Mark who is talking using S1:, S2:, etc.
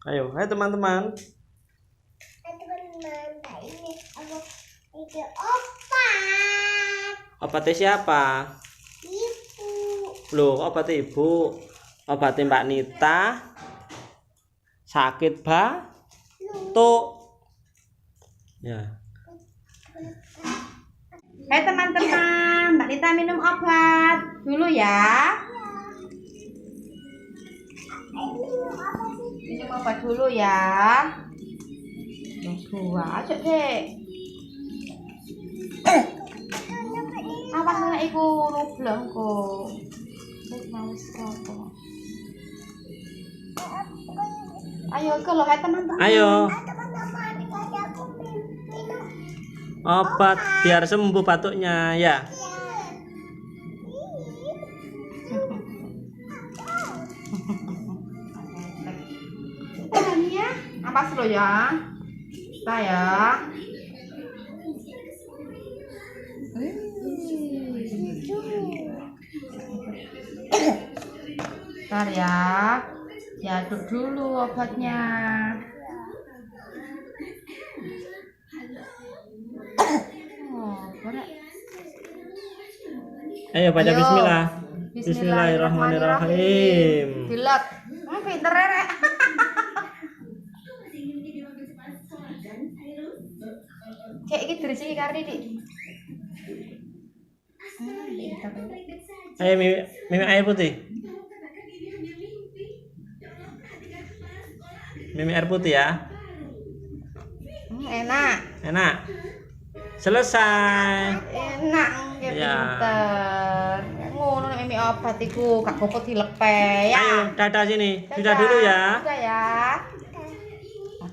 S1: Ayo, hai teman-teman.
S2: Hai teman-teman, ini obat.
S1: Obatnya siapa?
S2: Ibu.
S1: Loh, obat ibu. Obatnya Mbak Nita. Sakit tuh. Ya.
S3: Hai teman-teman, Mbak Nita minum obat dulu ya. Minum obat dulu ya. Yang dua aja deh. Awas nek iku rubleng kok. Wis mau apa? Ayo kalau hai teman-teman.
S1: Ayo.
S2: Teman-teman, kasih aku minum
S1: Obat biar sembuh batuknya ya.
S3: Ya, awas lo ya. Kita ya. Bentar ya. Diaduk dulu obatnya.
S1: Ayo baca
S3: Ayo.
S1: bismillah.
S3: Bismillahirrahmanirrahim. Dilek. Pinter rek. Kayak iki diresiki kari Dik.
S1: Ayo minum air putih. Minum air putih ya.
S3: Enak.
S1: Enak. Selesai.
S3: Enak nggih
S1: Ya.
S3: pinter. Ngono nek mimi obat iku gak gopo dilepe ya.
S1: Ayo, dadah sini. Sudah dulu ya.
S3: Sudah ya.